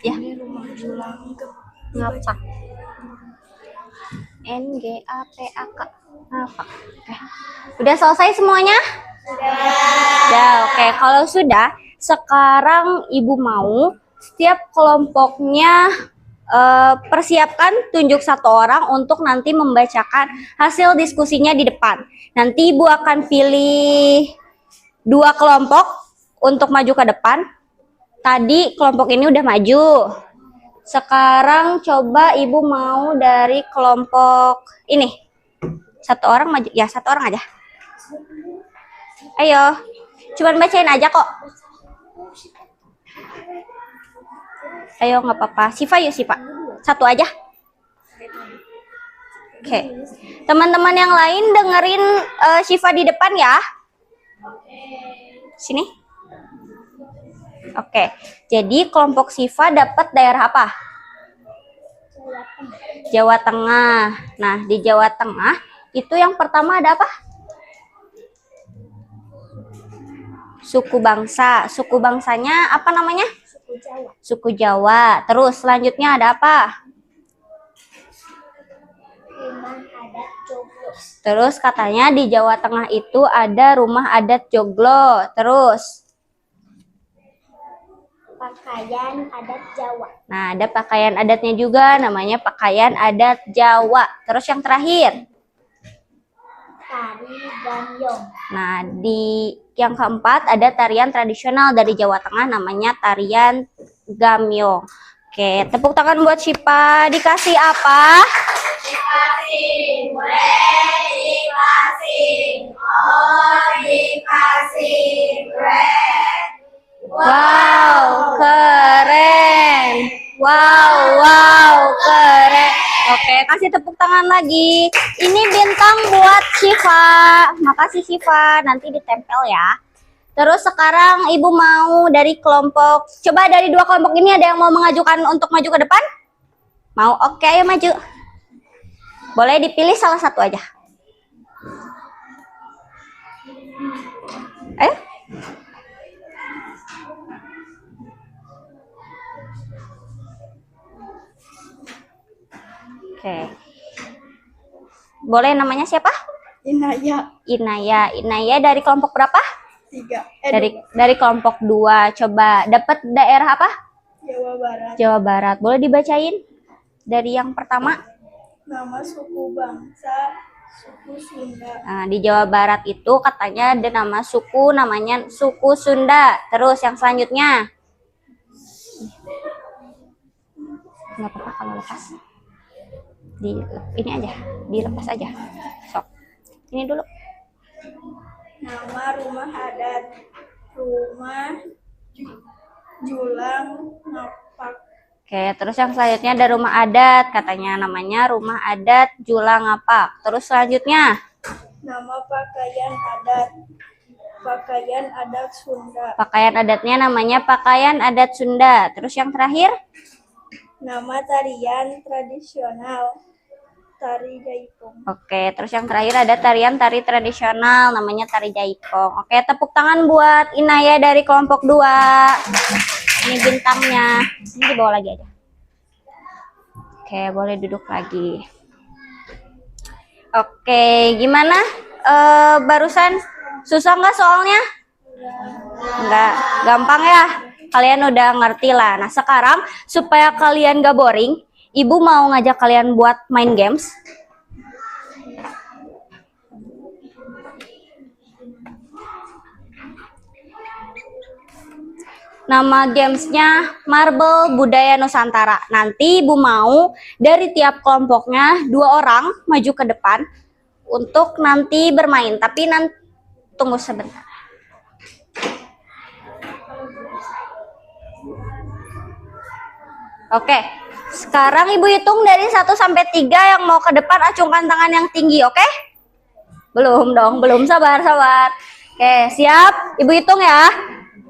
Ya. Ngapa? NGAPAK. Ngapak. Oke. Udah selesai semuanya? Sudah. Oke. Kalau sudah, sekarang Ibu mau setiap kelompoknya persiapkan tunjuk satu orang untuk nanti membacakan hasil diskusinya di depan. Nanti Ibu akan pilih 2 kelompok untuk maju ke depan. Tadi kelompok ini udah maju. Sekarang coba Ibu mau dari kelompok ini. 1 orang maju. Ya, 1 orang aja. Ayo. Cuman bacain aja kok. Ayo, nggak apa-apa. Siva yuk, Siva. 1 aja. Oke. Teman-teman yang lain dengerin Siva di depan ya. Sini. Oke. Jadi kelompok Siva dapat daerah apa? Jawa Tengah. Nah, di Jawa Tengah itu yang pertama ada apa? Suku bangsa. Suku bangsanya apa namanya? Suku Jawa. Suku Jawa. Terus selanjutnya ada apa? Rumah adat Joglo. Terus katanya di Jawa Tengah itu ada rumah adat Joglo. Terus Pakaian adat Jawa. nah, ada pakaian adatnya juga, namanya pakaian adat Jawa. Terus yang terakhir. Tari Gamyong. Nah, di yang keempat ada tarian tradisional dari Jawa Tengah, namanya tarian Gamyong. Oke, tepuk tangan buat Syifa. Dikasih apa? Dikasih kue, dikasih dikasih bread. Wow, keren. Wow, keren. Oke, kasih tepuk tangan lagi. Ini bintang buat Syifa. Makasih Syifa, nanti ditempel ya. Terus sekarang Ibu mau dari kelompok, coba dari 2 kelompok ini ada yang mau mengajukan untuk maju ke depan? Mau? Oke, ayo maju. Boleh dipilih salah satu aja. Ayo. Oke. Boleh namanya siapa? Inaya. Inaya. Inaya dari kelompok berapa? 3. Dari kelompok 2. Coba dapat daerah apa? Jawa Barat. Jawa Barat. Boleh dibacain? Dari yang pertama. Nama suku bangsa suku Sunda. Nah, di Jawa Barat itu katanya ada nama suku, namanya suku Sunda. Terus yang selanjutnya. Nggak apa-apa kalau lepas. Ini aja, dilepas aja. Sok. Ini dulu. Nama rumah adat rumah Julang Ngapak. Oke, terus yang selanjutnya ada rumah adat, katanya namanya rumah adat Julang Ngapak. Terus selanjutnya Nama pakaian adat Sunda. pakaian adatnya namanya pakaian adat Sunda. Terus yang terakhir Nama tarian tradisional tari jaipong. oke, terus yang terakhir ada tari tradisional namanya tari jaipong. Oke, tepuk tangan buat Inaya dari kelompok 2. Ini bintangnya. Ini dibawa lagi aja. Oke, boleh duduk lagi. Oke, gimana? Barusan susah nggak soalnya? Nggak, gampang ya? Kalian udah ngerti lah. Nah, sekarang supaya kalian gak boring, Ibu mau ngajak kalian buat main games. Nama gamesnya Marble Budaya Nusantara. Nanti Ibu mau dari tiap kelompoknya 2 orang maju ke depan untuk nanti bermain. Tapi nanti tunggu sebentar. Oke, sekarang Ibu hitung dari 1 sampai 3 yang mau ke depan, acungkan tangan yang tinggi, oke? Belum dong, belum, sabar. Oke, siap? Ibu hitung ya.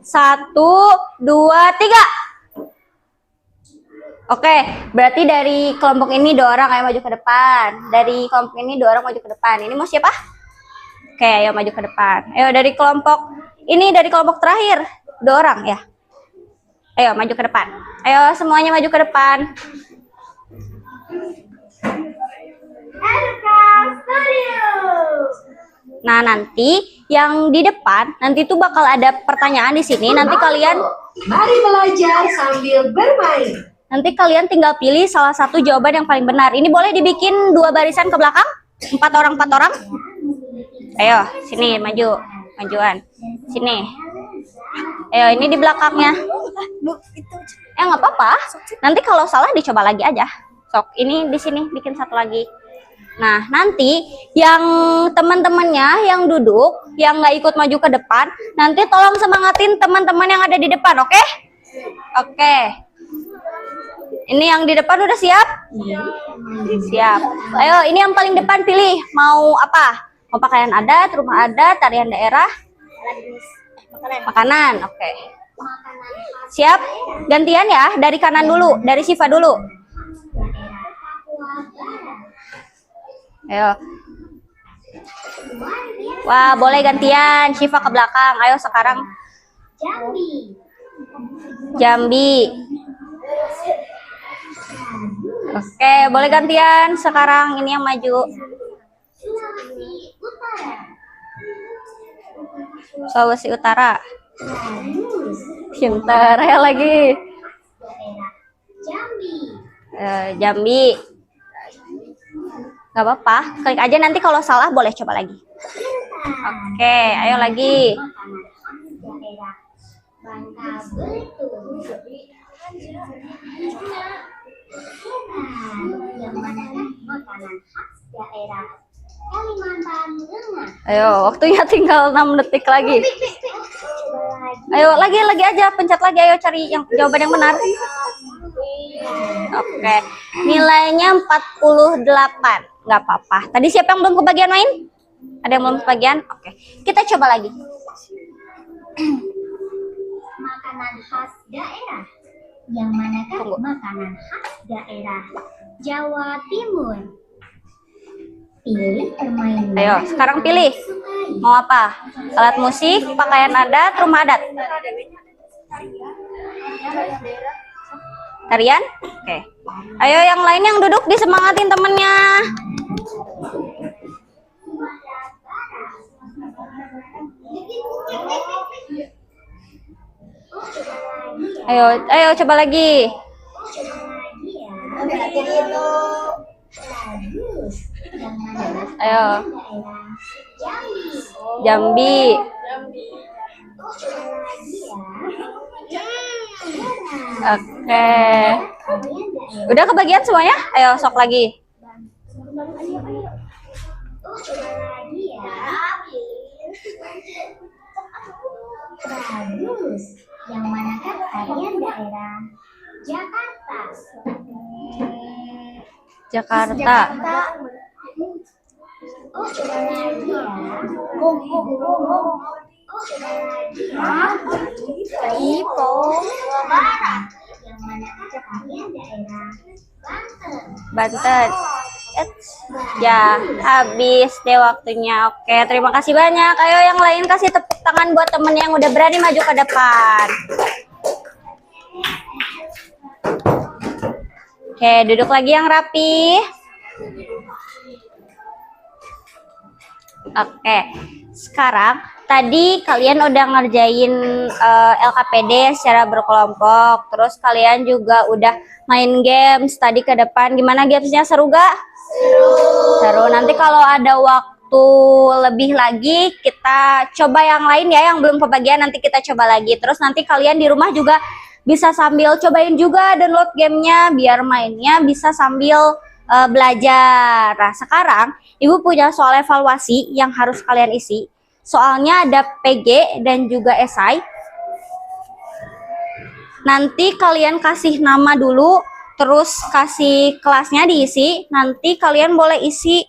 1, 2, 3. Oke, berarti dari kelompok ini 2 orang ayo maju ke depan. Dari kelompok ini 2 orang maju ke depan. Ini mau siapa? Oke, ayo maju ke depan. Ayo dari kelompok ini, dari kelompok terakhir 2 orang ya. Ayo maju ke depan. Ayo semuanya maju ke depan. Nah, nanti yang di depan nanti tuh bakal ada pertanyaan di sini. Nanti kalian mari belajar sambil bermain. nanti kalian tinggal pilih salah satu jawaban yang paling benar. Ini boleh dibikin 2 barisan ke belakang? 4 orang, 4 orang. Ayo, sini maju. Majuan. Sini. Ayo, ini di belakangnya. Nggak apa-apa. Nanti kalau salah dicoba lagi aja. Sok, ini di sini bikin satu lagi. Nah, nanti yang teman-temannya yang duduk, yang nggak ikut maju ke depan, nanti tolong semangatin teman-teman yang ada di depan, oke? Oke. Ini yang di depan udah siap? Siap. Ayo, ini yang paling depan pilih. Mau apa? Mau pakaian adat, rumah adat, tarian daerah? Makanan, oke. Siap? Gantian ya, dari kanan dulu, dari Siva dulu. Ayo. Wah, boleh gantian. Siva ke belakang. Ayo sekarang. Jambi. Oke, boleh gantian. Sekarang ini yang maju. Sulawesi Utara. Pintar ya lagi. Jambi. Gak apa-apa, klik aja, nanti kalau salah boleh coba lagi. Oke, ayo lagi. Ayo, waktunya tinggal 6 detik lagi. Ayo lagi aja, pencet lagi, ayo cari yang jawaban yang benar. Oke, nilainya 48. Nggak apa-apa. Tadi siapa yang belum kebagian main? Ada yang belum kebagian? Oke, kita coba lagi. Makanan khas daerah. Yang manakah makanan khas daerah Jawa Timur? Pilih permainan. Ayo, sekarang pilih. Mau apa? Alat musik, pakaian adat, rumah adat. Tarian? Oke. Ayo yang lain yang duduk disemangatin temennya. Ayo coba lagi. Ayo. Jambi. Oke. Udah kebagian semuanya? Ayo sok lagi. Bagus. Yang manakah tarian daerah Jakarta? Jakarta. Banten. Ya, habis deh waktunya. Oke, terima kasih banyak. Ayo yang lain kasih tepuk tangan buat temen yang udah berani maju ke depan. Oke, duduk lagi yang rapi. Oke, sekarang tadi kalian udah ngerjain LKPD secara berkelompok. Terus kalian juga udah main games tadi ke depan. Gimana gamesnya, seru gak? Seru. Nanti kalau ada waktu lebih lagi kita coba yang lain ya, yang belum kebagian nanti kita coba lagi. Terus nanti kalian di rumah juga bisa sambil cobain juga download gamenya biar mainnya bisa sambil belajar. Nah, sekarang Ibu punya soal evaluasi yang harus kalian isi. Soalnya ada PG dan juga esai. Nanti kalian kasih nama dulu, terus kasih kelasnya diisi. Nanti kalian boleh isi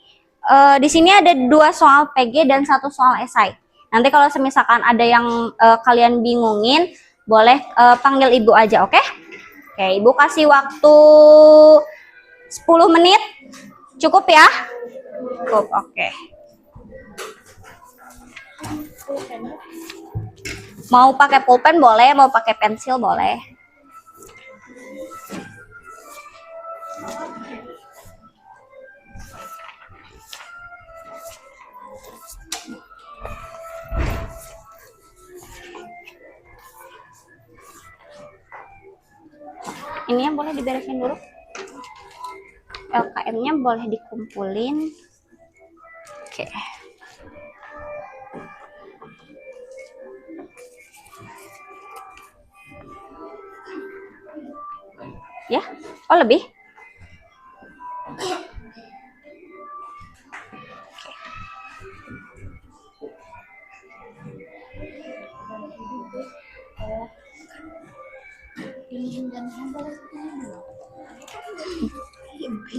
di sini ada 2 soal PG dan 1 soal esai. Nanti kalau misalkan ada yang kalian bingungin, boleh panggil Ibu aja, oke? Oke, Ibu kasih waktu 10 menit. Cukup ya? Cukup, oke. Mau pakai pulpen boleh, mau pakai pensil boleh. Ininya boleh diberesin dulu. LKM-nya boleh dikumpulin. Oke. Ya, oh lebih.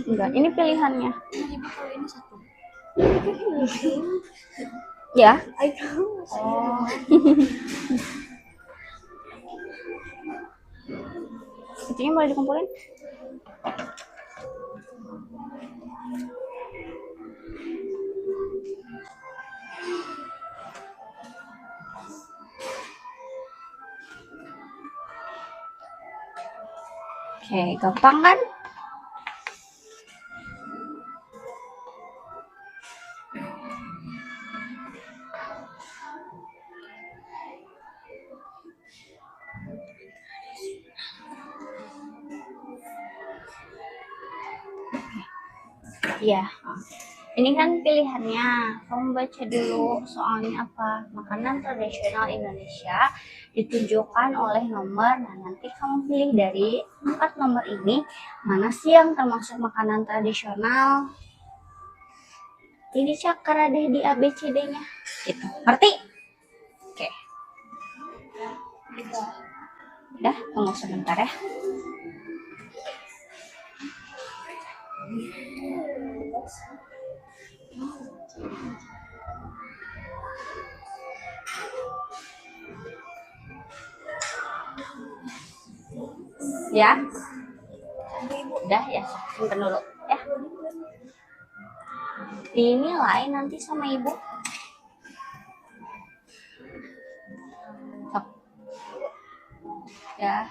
Enggak, ini pilihannya. Ya. Oh. Itunya boleh dikumpulin. Oke, gampang kan? Iya. Ini kan pilihannya. Kamu baca dulu soalnya apa. Makanan tradisional Indonesia ditunjukkan oleh nomor. Nah, nanti kamu pilih dari 4 nomor ini mana sih yang termasuk makanan tradisional. Ini cakar deh di ABCD-nya. Gitu. Ngerti? Oke. Udah, tunggu sebentar ya. Ya. Udah ya, simpen dulu ya. Dinilai nanti sama ibu. Sok. Ya.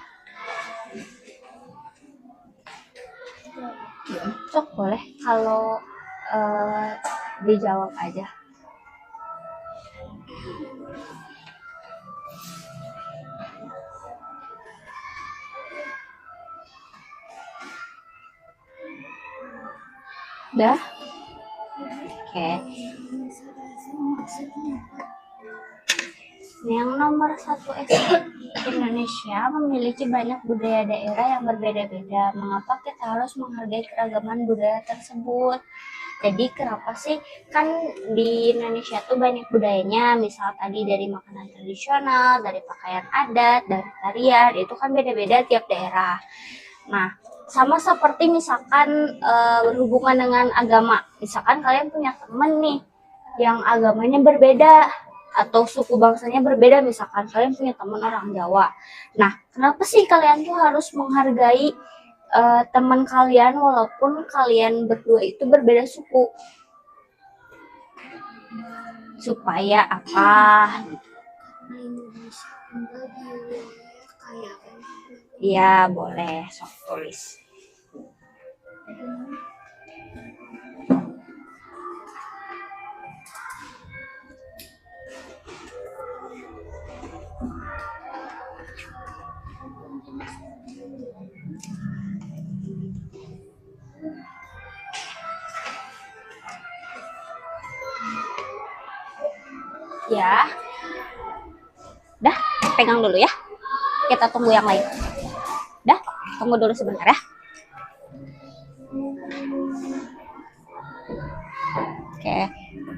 Sok boleh kalau dijawab aja. Udah? Oke. Yang nomor 1 Indonesia memiliki banyak budaya daerah yang berbeda-beda. Mengapa kita harus menghargai keragaman budaya tersebut? Jadi kenapa sih kan di Indonesia tuh banyak budayanya, misal tadi dari makanan tradisional, dari pakaian adat, dari tarian, itu kan beda-beda tiap daerah. Nah, sama seperti misalkan berhubungan dengan agama. Misalkan kalian punya temen nih yang agamanya berbeda atau suku bangsanya berbeda, misalkan kalian punya teman orang Jawa. Nah, kenapa sih kalian tuh harus menghargai teman kalian walaupun kalian berdua itu berbeda suku? Supaya apa? Iya, boleh sok tulis. Ya. Dah, pegang dulu ya. Kita tunggu yang lain. Dah, tunggu dulu sebentar ya. Oke.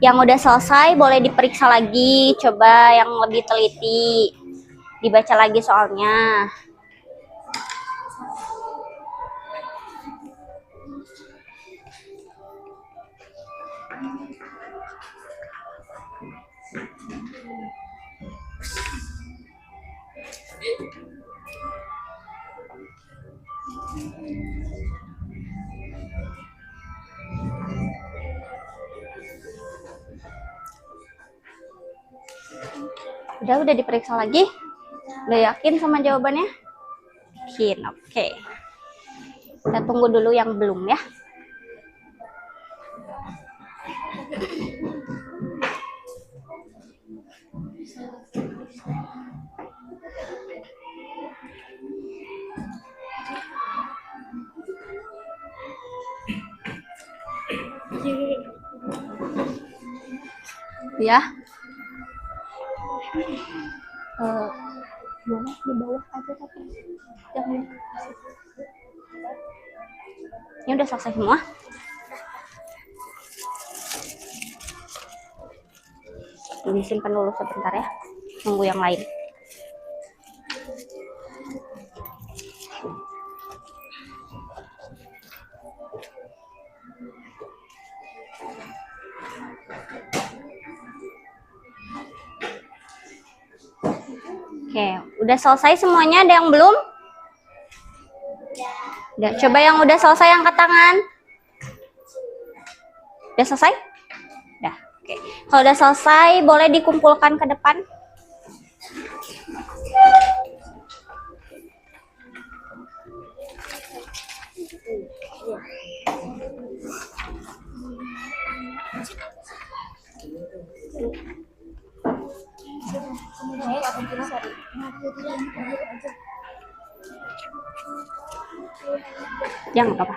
Yang udah selesai boleh diperiksa lagi, coba yang lebih teliti. Dibaca lagi soalnya. Udah diperiksa lagi? Udah yakin sama jawabannya? Yakin, oke. Kita tunggu dulu yang belum ya. Ya. Boleh di bawah aja tapi jangan. Ini udah selesai semua. Disimpan dulu sebentar ya. Tunggu yang lain. Oke, udah selesai semuanya? Ada yang belum? Udah, coba yang udah selesai angkat tangan. Udah selesai? Udah, oke. Kalau udah selesai, boleh dikumpulkan ke depan. Jangan apa-apa.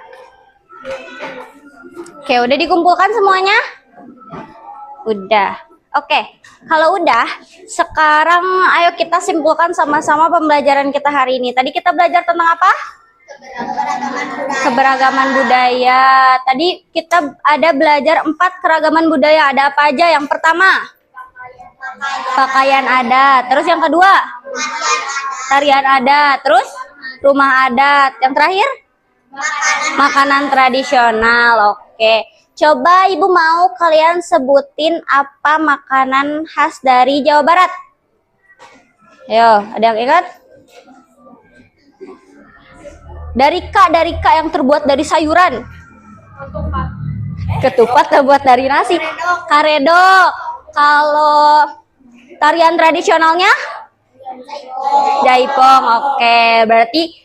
Oke, udah dikumpulkan semuanya? Udah. Oke, kalau udah, sekarang ayo kita simpulkan sama-sama pembelajaran kita hari ini. Tadi kita belajar tentang apa? Keberagaman budaya. Tadi kita ada belajar 4 keragaman budaya. Ada apa aja? Yang pertama, pakaian adat. Terus yang kedua, tarian adat. Terus rumah adat. Yang terakhir, makanan tradisional. Oke, coba Ibu mau kalian sebutin apa makanan khas dari Jawa Barat. Ayo, ada yang ingat? Dari K yang terbuat dari sayuran. Ketupat terbuat dari nasi. Karedo. Kalau tarian tradisionalnya? Jaipong. Oke, berarti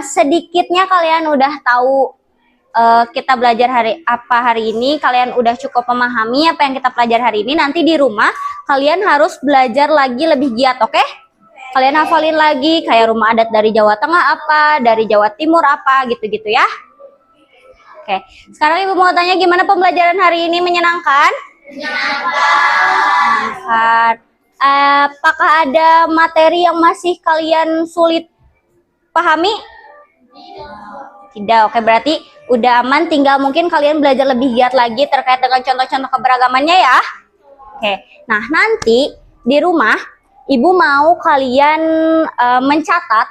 sedikitnya kalian udah tahu kita belajar hari ini. Kalian udah cukup memahami apa yang kita pelajari hari ini. Nanti di rumah kalian harus belajar lagi lebih giat, oke? Kalian hafalin lagi kayak rumah adat dari Jawa Tengah apa, dari Jawa Timur apa, gitu-gitu ya. Oke, sekarang Ibu mau tanya gimana pembelajaran hari ini, menyenangkan? Menyenangkan. Apakah ada materi yang masih kalian sulit pahami? Tidak. Oke, berarti udah aman, tinggal mungkin kalian belajar lebih giat lagi terkait dengan contoh-contoh keberagamannya ya. Oke, nah nanti di rumah Ibu mau kalian mencatat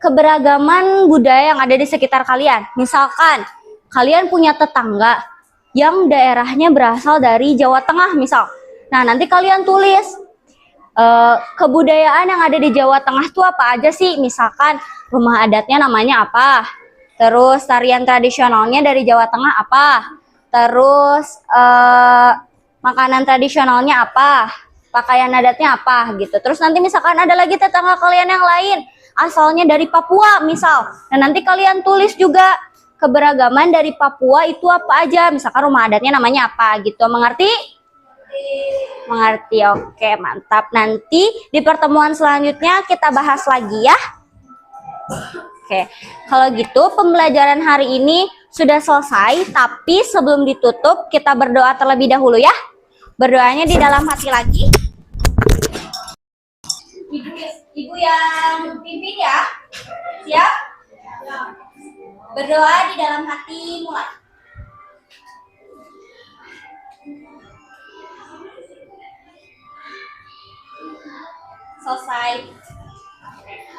keberagaman budaya yang ada di sekitar kalian. Misalkan kalian punya tetangga yang daerahnya berasal dari Jawa Tengah misal. Nah, nanti kalian tulis kebudayaan yang ada di Jawa Tengah itu apa aja sih? Misalkan rumah adatnya namanya apa? Terus tarian tradisionalnya dari Jawa Tengah apa? Terus makanan tradisionalnya apa? Pakaian adatnya apa gitu. Terus nanti misalkan ada lagi tetangga kalian yang lain asalnya dari Papua misal. Nah, nanti kalian tulis juga keberagaman dari Papua itu apa aja. Misalkan rumah adatnya namanya apa gitu. Mengerti? Mengerti. Oke, mantap. Nanti di pertemuan selanjutnya kita bahas lagi ya. Oke, kalau gitu pembelajaran hari ini sudah selesai, tapi sebelum ditutup kita berdoa terlebih dahulu ya. Berdoanya di dalam hati lagi. Ibu yang pimpin ya. Siap? Berdoa di dalam hati, mulai. Selesai.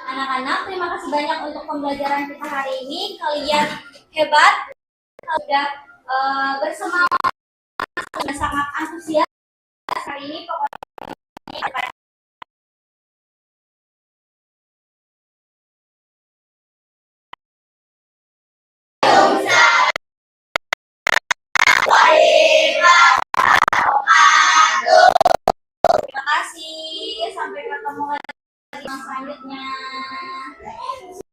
Anak-anak, terima kasih banyak untuk pembelajaran kita hari ini. Kalian hebat, sudah bersemangat, sudah sangat antusias hari ini. Pokoknya terima kasih. Sampai ketemu lagi selanjutnya.